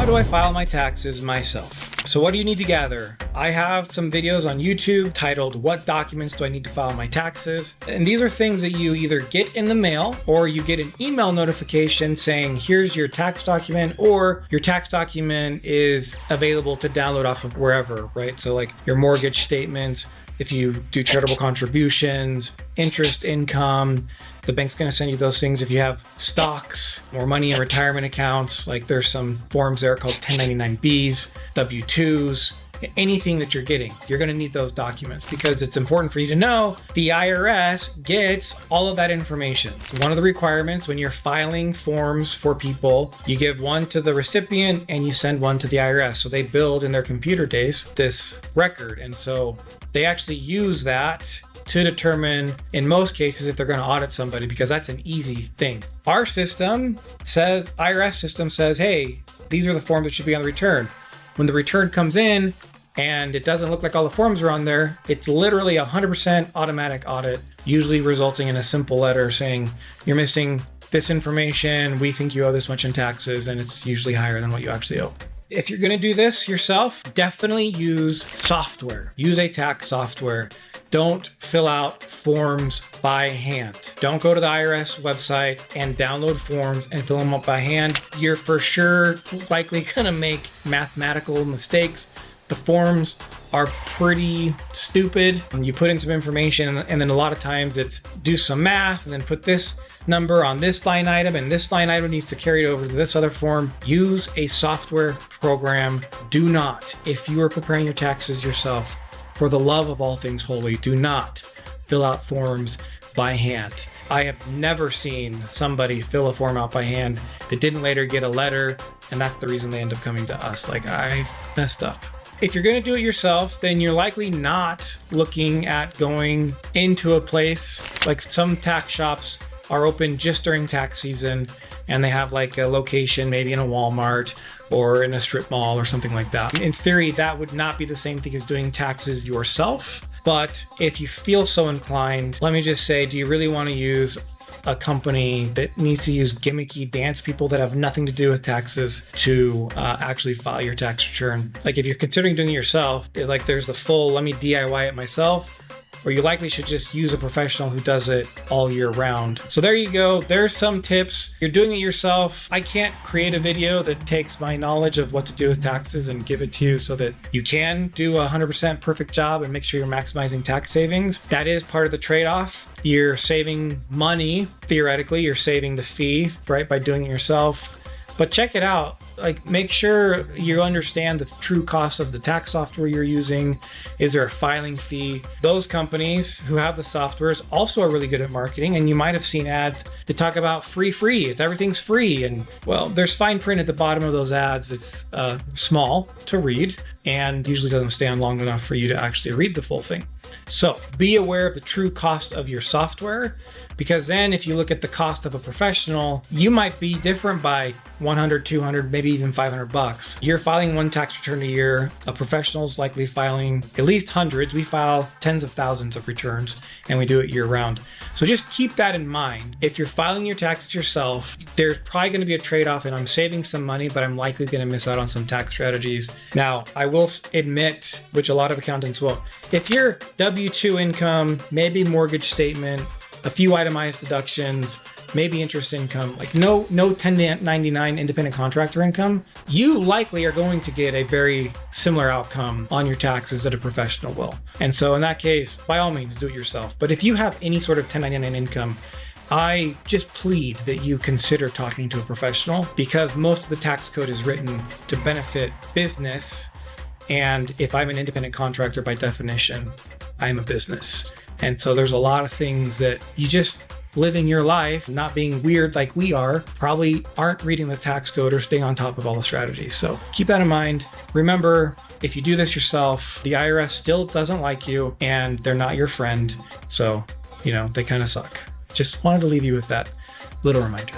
How do I file my taxes myself? So what do you need to gather? I have some videos on YouTube titled, What Documents Do I Need to File My Taxes? And these are things that you either get in the mail or you get an email notification saying, here's your tax document, or your tax document is available to download off of wherever, right? So like your mortgage statements, if you do charitable contributions, interest income, the bank's going to send you those things. If you have stocks or money in retirement accounts, like there's some forms there called 1099Bs, W-2s, anything that you're getting, you're going to need those documents because it's important for you to know the IRS gets all of that information. One of the requirements when you're filing forms for people, you give one to the recipient and you send one to the IRS. So they build in their computer days this record. And so they actually use that to determine, in most cases, if they're going to audit somebody, because that's an easy thing. Our system says, IRS system says, hey, these are the forms that should be on the return. When the return comes in and it doesn't look like all the forms are on there, it's literally 100% automatic audit, usually resulting in a simple letter saying, you're missing this information, we think you owe this much in taxes, and it's usually higher than what you actually owe. If you're going to do this yourself, definitely use software. Use a tax software. Don't fill out forms by hand. Don't go to the IRS website and download forms and fill them up by hand. You're for sure likely going to make mathematical mistakes. The forms are pretty stupid. You put in some information and then a lot of times it's do some math and then put this number on this line item and this line item needs to carry it over to this other form. Use a software program. Do not, if you are preparing your taxes yourself, for the love of all things holy, do not fill out forms by hand. I have never seen somebody fill a form out by hand that didn't later get a letter, and that's the reason they end up coming to us. Like, I messed up. If you're going to do it yourself, then you're likely not looking at going into a place like some tax shops are open just during tax season, and they have like a location maybe in a Walmart or in a strip mall or something like that. In theory, that would not be the same thing as doing taxes yourself. But if you feel so inclined, let me just say, do you really want to use a company that needs to use gimmicky dance people that have nothing to do with taxes to actually file your tax return? Like if you're considering doing it yourself, like there's the full, let me DIY it myself, or you likely should just use a professional who does it all year round. So there you go. There's some tips. You're doing it yourself. I can't create a video that takes my knowledge of what to do with taxes and give it to you so that you can do a 100% perfect job and make sure you're maximizing tax savings. That is part of the trade-off. You're saving money. Theoretically, you're saving the fee, right, by doing it yourself. But check it out. Like, make sure you understand the true cost of the tax software you're using. Is there a filing fee? Those companies who have the softwares also are really good at marketing, and you might have seen ads that talk about free. It's everything's free. And well, there's fine print at the bottom of those ads. It's small to read and usually doesn't stay on long enough for you to actually read the full thing. So be aware of the true cost of your software, because then if you look at the cost of a professional, you might be different by 100, 200, maybe even $500. You're filing one tax return a year. A professional's likely filing at least hundreds. We file tens of thousands of returns and we do it year round. So just keep that in mind. If you're filing your taxes yourself, there's probably going to be a trade-off, and I'm saving some money, but I'm likely going to miss out on some tax strategies. Now, I will admit, which a lot of accountants will, if your W-2 income, maybe mortgage statement, a few itemized deductions, maybe interest income, like no 1099 independent contractor income, you likely are going to get a very similar outcome on your taxes that a professional will. And so in that case, by all means, do it yourself. But if you have any sort of 1099 income, I just plead that you consider talking to a professional, because most of the tax code is written to benefit business. And if I'm an independent contractor, by definition, I'm a business. And so there's a lot of things that you just living your life, not being weird like we are, probably aren't reading the tax code or staying on top of all the strategies. So keep that in mind. Remember, if you do this yourself, the IRS still doesn't like you and they're not your friend. So, they kind of suck. Just wanted to leave you with that little reminder.